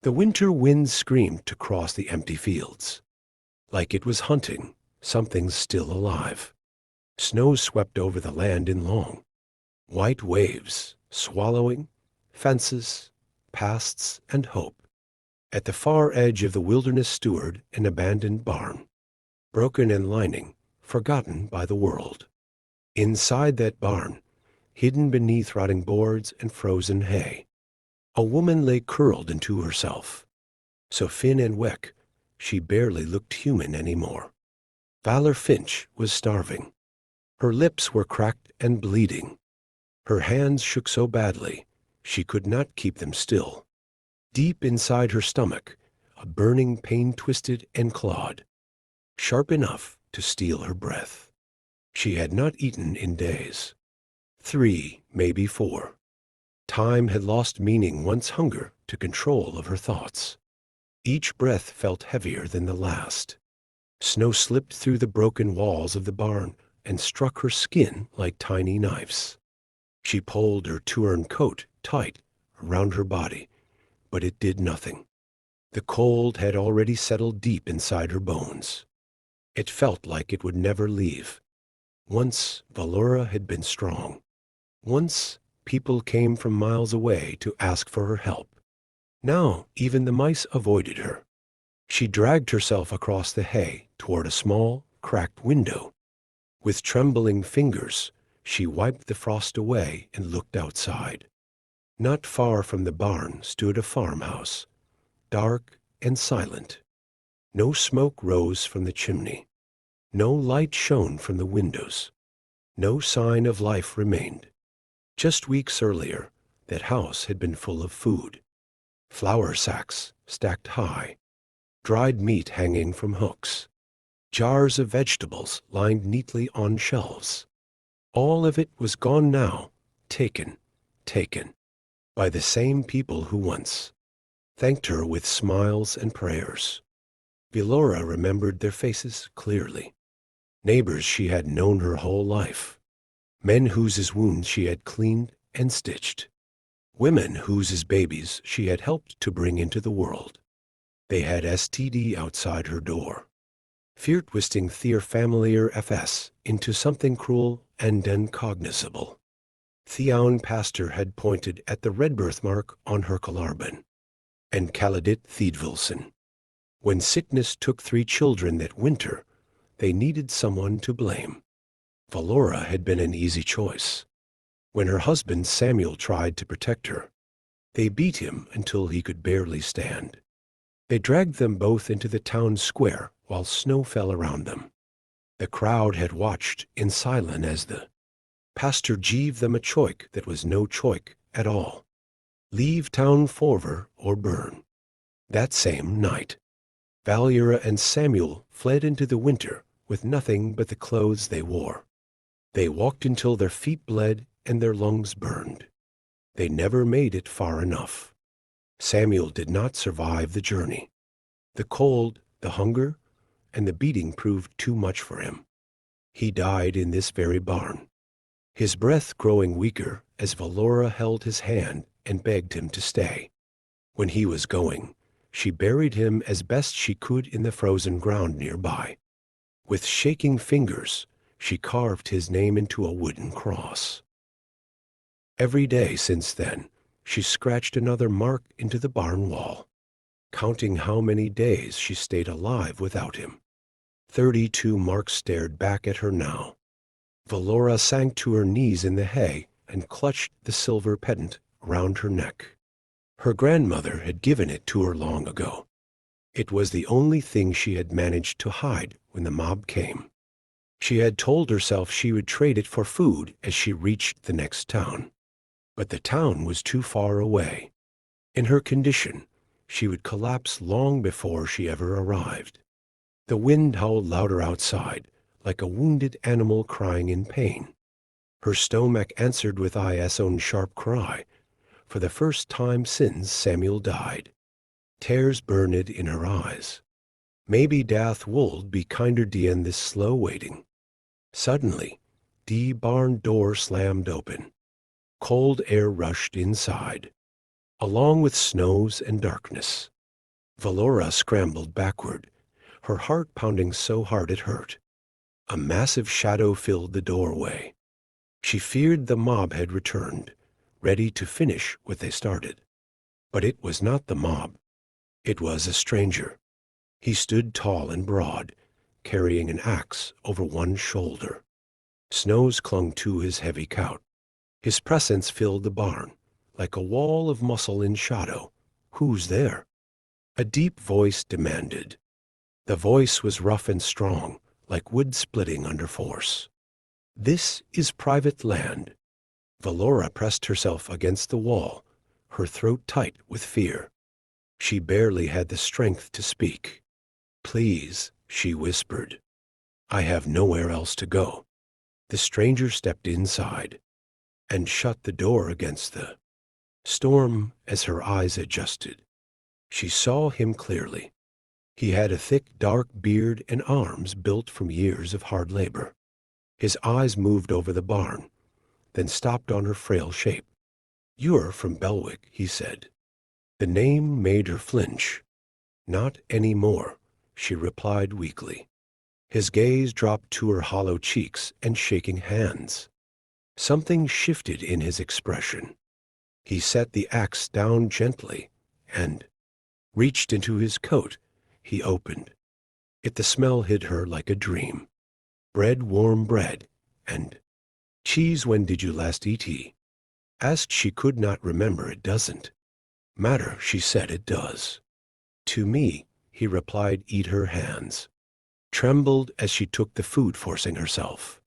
The winter wind screamed to cross the empty fields. Like it was hunting something still alive. Snow swept over the land in long, white waves, swallowing fences, pasts, and hope. At the far edge of the wilderness steward an abandoned barn, broken and lining, forgotten by the world. Inside that barn, hidden beneath rotting boards and frozen hay, a woman lay curled into herself, so thin and weak she barely looked human anymore. Valora Finch was starving. Her lips were cracked and bleeding. Her hands shook so badly she could not keep them still. Deep inside her stomach, a burning pain twisted and clawed, sharp enough to steal her breath. She had not eaten in days. 3, maybe 4. Time had lost meaning once hunger took control of her thoughts. Each breath felt heavier than the last. Snow slipped through the broken walls of the barn and struck her skin like tiny knives. She pulled her torn coat tight around her body, but it did nothing. The cold had already settled deep inside her bones. It felt like it would never leave. Once Valora had been strong. Once people came from miles away to ask for her help. Now even the mice avoided her. She dragged herself across the hay toward a small, cracked window. With trembling fingers, she wiped the frost away and looked outside. Not far from the barn stood a farmhouse, dark and silent. No smoke rose from the chimney. No light shone from the windows. No sign of life remained. Just weeks earlier, that house had been full of food. Flour sacks stacked high, dried meat hanging from hooks, jars of vegetables lined neatly on shelves. All of it was gone now, taken, by the same people who once thanked her with smiles and prayers. Valora remembered their faces clearly. Neighbors she had known her whole life. Men whose wounds she had cleaned and stitched. Women whose babies she had helped to bring into the world. They had STD outside her door, fear-twisting their familiar FS into something cruel and uncognizable. Theoun Pastor had pointed at the red birthmark on her collarbone, and Caladit Thedvilson. When sickness took 3 children that winter, they needed someone to blame. Valora had been an easy choice. When her husband Samuel tried to protect her, they beat him until he could barely stand. They dragged them both into the town square while snow fell around them. The crowd had watched in silence as the pastor gave them a choice that was no choice at all. Leave town forever or burn. That same night, Valora and Samuel fled into the winter with nothing but the clothes they wore. They walked until their feet bled and their lungs burned. They never made it far enough. Samuel did not survive the journey. The cold, the hunger, and the beating proved too much for him. He died in this very barn, his breath growing weaker as Valora held his hand and begged him to stay. When he was going, she buried him as best she could in the frozen ground nearby. With shaking fingers, she carved his name into a wooden cross. Every day since then, she scratched another mark into the barn wall, counting how many days she stayed alive without him. 32 marks stared back at her now. Valora sank to her knees in the hay and clutched the silver pendant round her neck. Her grandmother had given it to her long ago. It was the only thing she had managed to hide when the mob came. She had told herself she would trade it for food as she reached the next town. But the town was too far away. In her condition, she would collapse long before she ever arrived. The wind howled louder outside, like a wounded animal crying in pain. Her stomach answered with its own sharp cry, for the first time since Samuel died. Tears burned in her eyes. Maybe death would be kinder than this slow waiting. Suddenly, the barn door slammed open. Cold air rushed inside. along with snows and darkness. Valora scrambled backward, her heart pounding so hard it hurt. A massive shadow filled the doorway. She feared the mob had returned, ready to finish what they started. But it was not the mob. It was a stranger. He stood tall and broad, carrying an axe over one shoulder. Snows clung to his heavy coat. His presence filled the barn, like a wall of muscle in shadow. "Who's there?" A deep voice demanded. The voice was rough and strong, like wood splitting under force. "This is private land." Valora pressed herself against the wall, her throat tight with fear. She barely had the strength to speak. "Please," she whispered. "I have nowhere else to go." The stranger stepped inside and shut the door against the storm. As her eyes adjusted, she saw him clearly. He had a thick, dark beard and arms built from years of hard labor. His eyes moved over the barn, then stopped on her frail shape. "You're from Belwick," he said. The name made her flinch. "Not any more," she replied weakly. His gaze dropped to her hollow cheeks and shaking hands. Something shifted in his expression. He set the axe down gently and reached into his coat. He opened it. The smell hid her like a dream. Bread, warm bread, and cheese. "When did you last eat?" he asked. She could not remember. "It doesn't matter," she said. "It does to me," he replied. "Eat." Her hands trembled as she took the food, forcing herself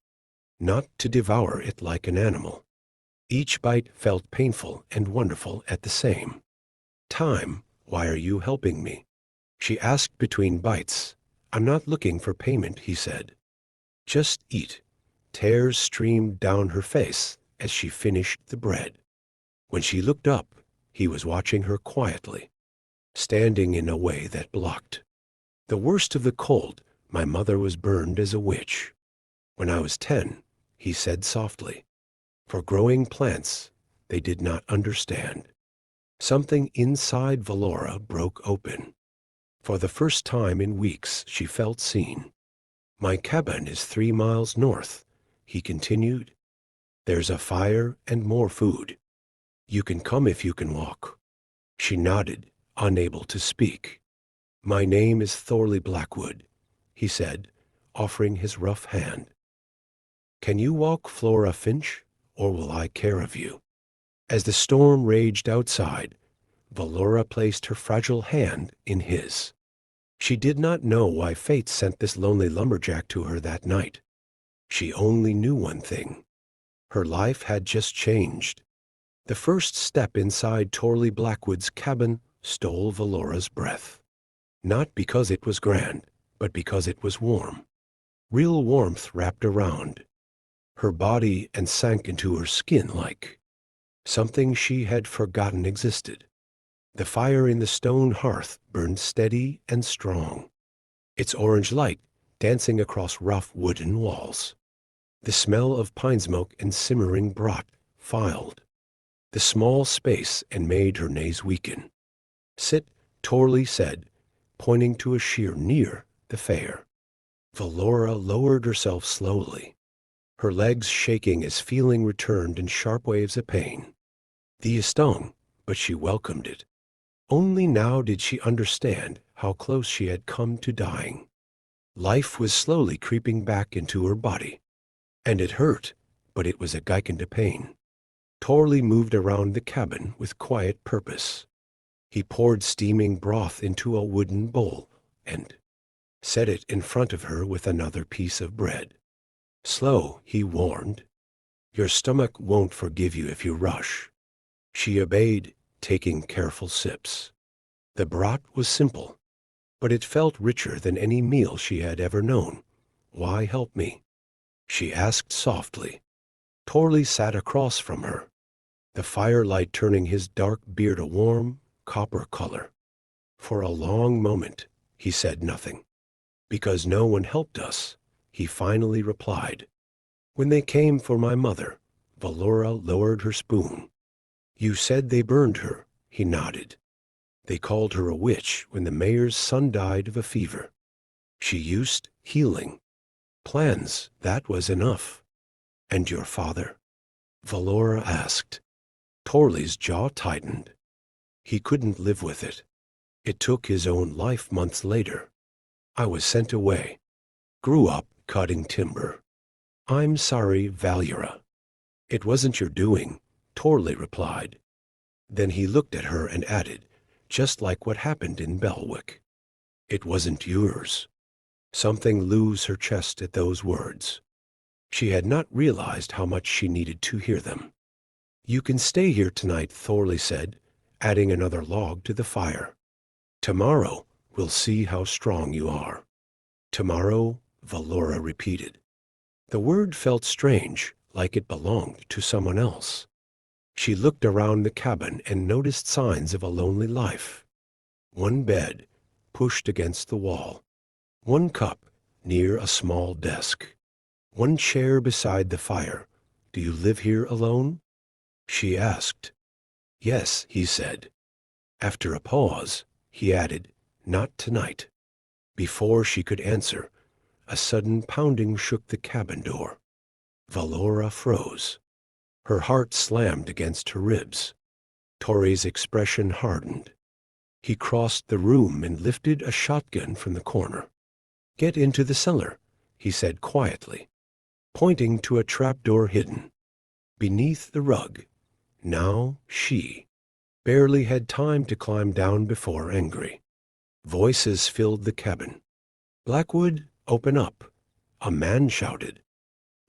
not to devour it like an animal. Each bite felt painful and wonderful at the same time. "Why are you helping me?" she asked between bites. "I'm not looking for payment," he said. "Just eat." Tears streamed down her face as she finished the bread. When she looked up, he was watching her quietly, standing in a way that blocked the worst of the cold. "My mother was burned as a witch when I was 10, he said softly. "For growing plants they did not understand." Something inside Valora broke open. For the first time in weeks, she felt seen. "My cabin is 3 miles north," he continued. "There's a fire and more food. You can come if you can walk." She nodded, unable to speak. "My name is Thorly Blackwood," he said, offering his rough hand. "Can you walk, Valora Finch, or will I care of you?" As the storm raged outside, Valora placed her fragile hand in his. She did not know why fate sent this lonely lumberjack to her that night. She only knew one thing. Her life had just changed. The first step inside Thorly Blackwood's cabin stole Valora's breath. Not because it was grand, but because it was warm. Real warmth wrapped around her body and sank into her skin like something she had forgotten existed. The fire in the stone hearth burned steady and strong, its orange light dancing across rough wooden walls. The smell of pine smoke and simmering brought filled the small space and made her knees weaken. "Sit," Thorly said, pointing to a sheer near the fire. Valora lowered herself slowly, her legs shaking as feeling returned in sharp waves of pain. The stung, but she welcomed it. Only now did she understand how close she had come to dying. Life was slowly creeping back into her body, and it hurt, but it was a geigen to pain. Thorly moved around the cabin with quiet purpose. He poured steaming broth into a wooden bowl and set it in front of her with another piece of bread. "Slow," he warned. "Your stomach won't forgive you if you rush." She obeyed, taking careful sips. The broth was simple, but it felt richer than any meal she had ever known. "Why help me?" she asked softly. Thorly sat across from her, the firelight turning his dark beard a warm copper color. For a long moment he said nothing. "Because no one helped us," he finally replied. "When they came for my mother," Valora lowered her spoon. "You said they burned her," He nodded. They called her a witch when the mayor's son died of a fever. She used healing. Plans, that was enough. And your father? Valora asked. Thorly's jaw tightened. He couldn't live with it. It took his own life months later. I was sent away. Grew up cutting timber. I'm sorry, Valora. It wasn't your doing, Thorly replied. Then he looked at her and added, just like what happened in Belwick. It wasn't yours. Something loosed her chest at those words. She had not realized how much she needed to hear them. You can stay here tonight, Thorly said, adding another log to the fire. Tomorrow we'll see how strong you are. Tomorrow, Valora repeated. The word felt strange, like it belonged to someone else. She looked around the cabin and noticed signs of a lonely life. One bed, pushed against the wall. One cup near a small desk. One chair beside the fire. Do you live here alone? She asked. Yes, he said. After a pause, he added, not tonight. Before she could answer, a sudden pounding shook the cabin door. Valora froze. Her heart slammed against her ribs. Thorly's expression hardened. He crossed the room and lifted a shotgun from the corner. Get into the cellar, he said quietly, pointing to a trapdoor hidden beneath the rug. Now she barely had time to climb down before angry. Voices filled the cabin. Blackwood, open up, a man shouted.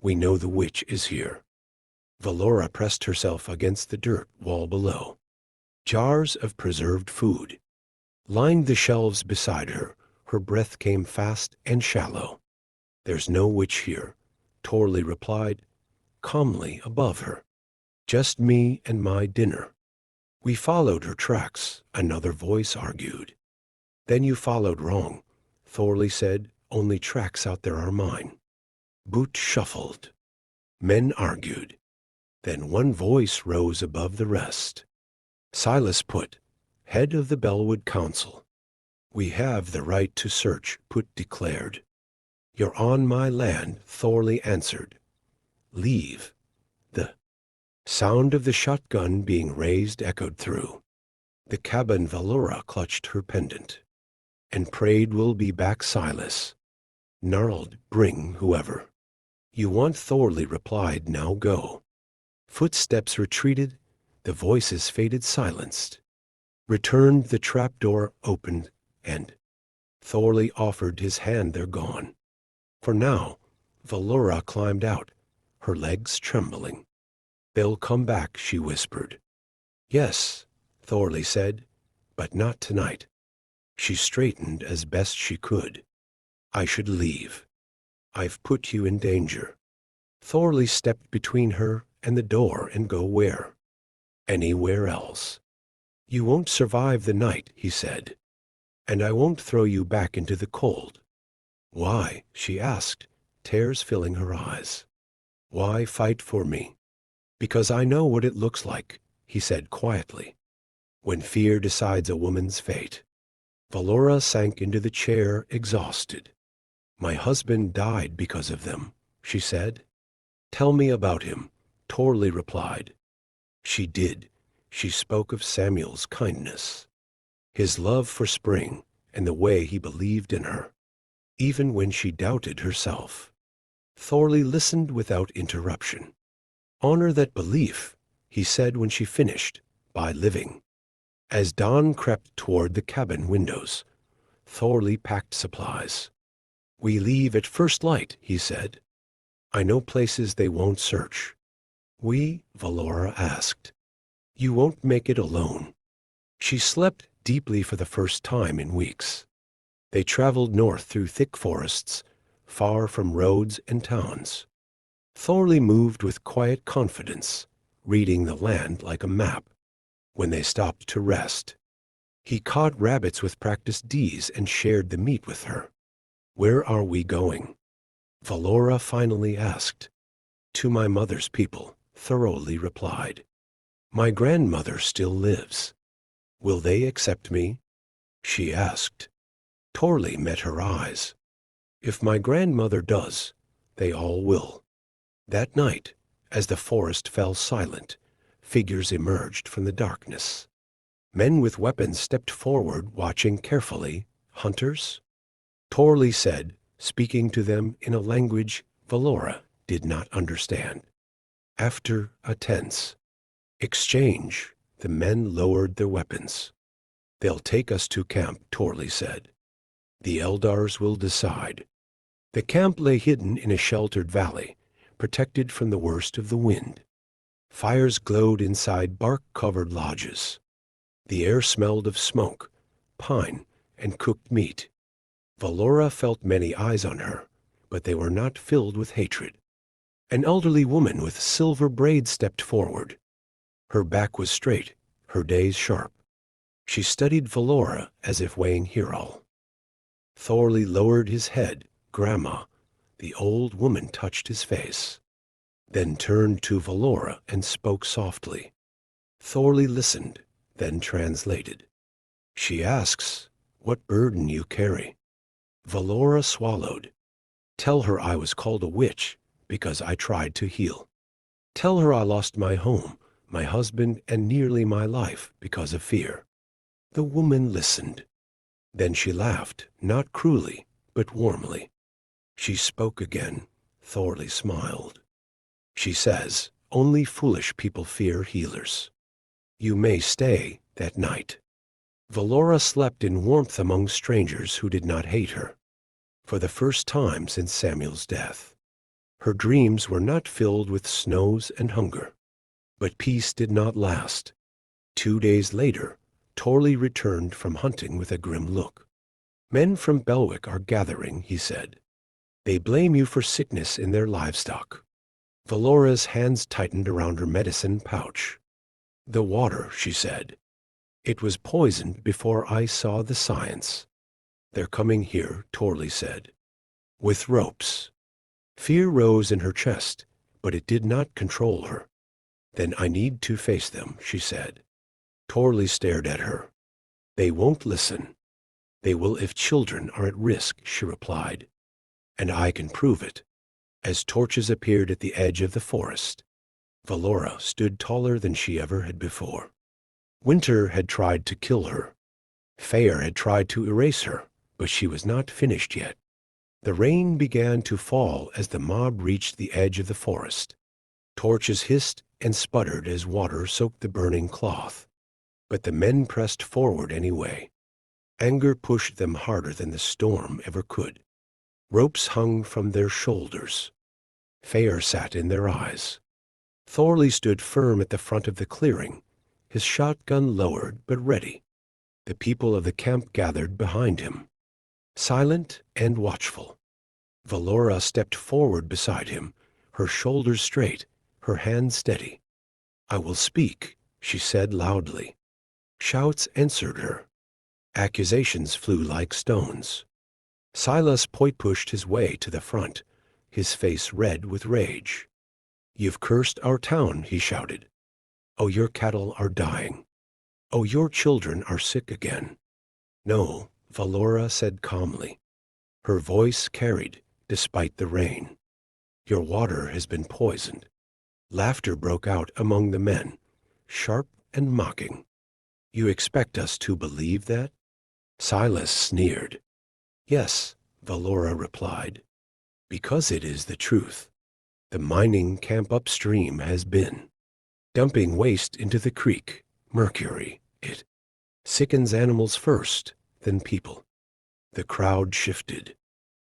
We know the witch is here. Valora pressed herself against the dirt wall below. Jars of preserved food lined the shelves beside her. Her breath came fast and shallow. There's no witch here, Thorly replied, calmly above her. Just me and my dinner. We followed her tracks, another voice argued. Then you followed wrong, Thorly said. Only tracks out there are mine. Boot shuffled. Men argued. Then one voice rose above the rest. Silas Put, head of the Bellwood Council. We have the right to search, Put declared. You're on my land, Thorly answered. Leave. The sound of the shotgun being raised echoed through. The cabin Valora clutched her pendant. And prayed we'll be back, Silas. Gnarled, bring whoever. You want, Thorly replied, now go. Footsteps retreated, the voices faded silenced. Returned, the trapdoor opened, and Thorly offered his hand. They're gone. For now, Valora climbed out, her legs trembling. They'll come back, she whispered. Yes, Thorly said, but not tonight. She straightened as best she could. I should leave. I've put you in danger. Thorly stepped between her and the door. And go where? Anywhere else. You won't survive the night, he said. And I won't throw you back into the cold. Why? She asked, tears filling her eyes. Why fight for me? Because I know what it looks like, he said quietly, when fear decides a woman's fate. Valora sank into the chair, exhausted. My husband died because of them, she said. Tell me about him, Thorly replied. She did. She spoke of Samuel's kindness, his love for spring, and the way he believed in her, even when she doubted herself. Thorly listened without interruption. Honor that belief, he said when she finished, by living. As dawn crept toward the cabin windows, Thorly packed supplies. We leave at first light, he said. I know places they won't search. We, Valora asked. You won't make it alone. She slept deeply for the first time in weeks. They traveled north through thick forests, far from roads and towns. Thorly moved with quiet confidence, reading the land like a map. When they stopped to rest, he caught rabbits with practiced D's and shared the meat with her. Where are we going? Valora finally asked. To my mother's people, Thorly replied. My grandmother still lives. Will they accept me? She asked. Thorly met her eyes. If my grandmother does, they all will. That night, as the forest fell silent, figures emerged from the darkness. Men with weapons stepped forward, watching carefully. Hunters? Thorly said, speaking to them in a language Valora did not understand. After a tense exchange, the men lowered their weapons. They'll take us to camp, Thorly said. The Eldars will decide. The camp lay hidden in a sheltered valley, protected from the worst of the wind. Fires glowed inside bark-covered lodges. The air smelled of smoke, pine, and cooked meat. Valora felt many eyes on her, but they were not filled with hatred. An elderly woman with silver braids stepped forward. Her back was straight, her gaze sharp. She studied Valora as if weighing Hero. Thorly lowered his head. Grandma, the old woman touched his face, then turned to Valora and spoke softly. Thorly listened, then translated. She asks, what burden you carry? Valora swallowed. Tell her I was called a witch because I tried to heal. Tell her I lost my home, my husband, and nearly my life because of fear. The woman listened. Then she laughed, not cruelly, but warmly. She spoke again. Thorly smiled. She says, only foolish people fear healers. You may stay that night. Valora slept in warmth among strangers who did not hate her. For the first time since Samuel's death. Her dreams were not filled with snows and hunger. But peace did not last. 2 days later, Thorly returned from hunting with a grim look. Men from Belwick are gathering, he said. They blame you for sickness in their livestock. Valora's hands tightened around her medicine pouch. The water, she said. It was poisoned before I saw the science. They're coming here, Thorly said. With ropes. Fear rose in her chest, but it did not control her. Then I need to face them, she said. Thorly stared at her. They won't listen. They will if children are at risk, she replied. And I can prove it. As torches appeared at the edge of the forest, Valora stood taller than she ever had before. Winter had tried to kill her. Fire had tried to erase her, but she was not finished yet. The rain began to fall as the mob reached the edge of the forest. Torches hissed and sputtered as water soaked the burning cloth. But the men pressed forward anyway. Anger pushed them harder than the storm ever could. Ropes hung from their shoulders. Fire sat in their eyes. Thorly stood firm at the front of the clearing, his shotgun lowered but ready. The people of the camp gathered behind him, silent and watchful. Valora stepped forward beside him, her shoulders straight, her hands steady. I will speak, she said loudly. Shouts answered her. Accusations flew like stones. Silas Poit pushed his way to the front, his face red with rage. You've cursed our town, he shouted. Oh, your cattle are dying. Oh, your children are sick again. No, Valora said calmly. Her voice carried, despite the rain. Your water has been poisoned. Laughter broke out among the men, sharp and mocking. You expect us to believe that? Silas sneered. Yes, Valora replied, because it is the truth. The mining camp upstream has been dumping waste into the creek, mercury. It sickens animals first, then people. The crowd shifted.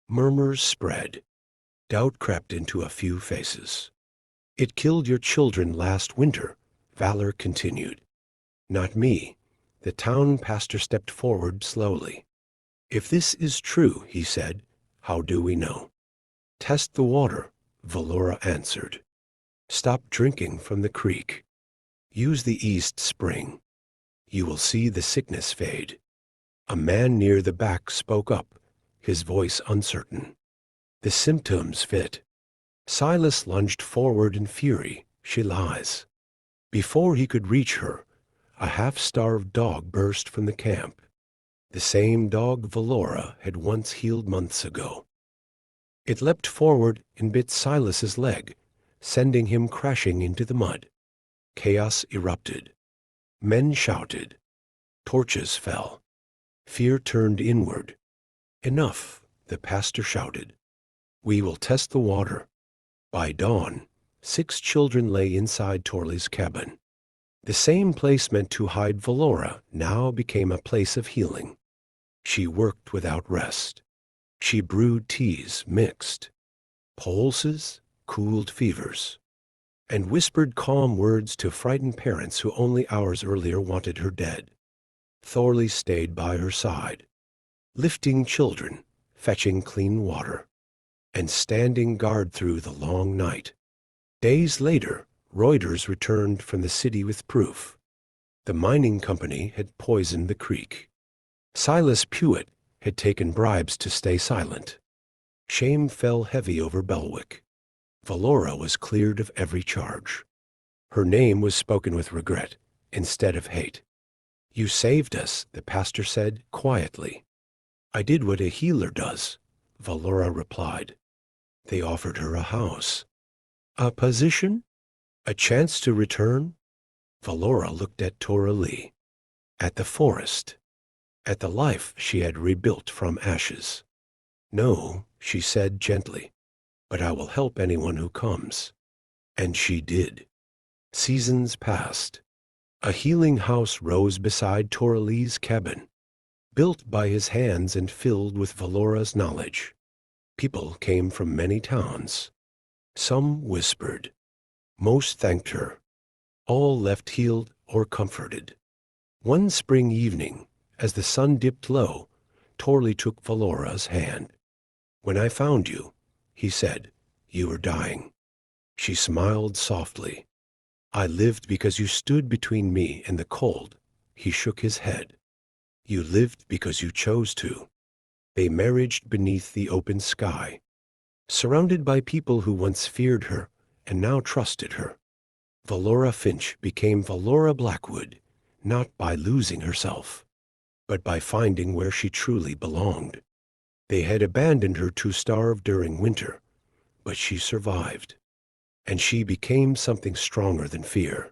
Murmurs spread. Doubt crept into a few faces. It killed your children last winter, Valor continued. Not me. The town pastor stepped forward slowly. If this is true, he said, how do we know? Test the water, Valora answered. Stop drinking from the creek. Use the east spring. You will see the sickness fade. A man near the back spoke up, his voice uncertain. The symptoms fit. Silas lunged forward in fury. She lies. Before he could reach her, a half-starved dog burst from the camp. The same dog Valora had once healed months ago. It leapt forward and bit Silas's leg, sending him crashing into the mud. Chaos erupted. Men shouted. Torches fell. Fear turned inward. Enough, the pastor shouted. We will test the water. By dawn, 6 children lay inside Thorly's cabin. The same place meant to hide Valora now became a place of healing. She worked without rest. She brewed teas mixed, pulses cooled fevers, and whispered calm words to frightened parents who only hours earlier wanted her dead. Thorly stayed by her side, lifting children, fetching clean water, and standing guard through the long night. Days later, Reuters returned from the city with proof. The mining company had poisoned the creek. Silas Pewitt had taken bribes to stay silent. Shame fell heavy over Belwick. Valora was cleared of every charge. Her name was spoken with regret instead of hate. You saved us, the pastor said quietly. I did what a healer does, Valora replied. They offered her a house. A position? A chance to return? Valora looked at Thorly, at the forest, at the life she had rebuilt from ashes. No, she said gently, but I will help anyone who comes. And she did. Seasons passed. A healing house rose beside Thorly's cabin, built by his hands and filled with Valora's knowledge. People came from many towns. Some whispered. Most thanked her. All left healed or comforted. One spring evening, as the sun dipped low, Thorly took Valora's hand. When I found you, he said, you were dying. She smiled softly. I lived because you stood between me and the cold. He shook his head. You lived because you chose to. They married beneath the open sky, surrounded by people who once feared her and now trusted her. Valora Finch became Valora Blackwood, not by losing herself, but by finding where she truly belonged. They had abandoned her to starve during winter, but she survived, and she became something stronger than fear.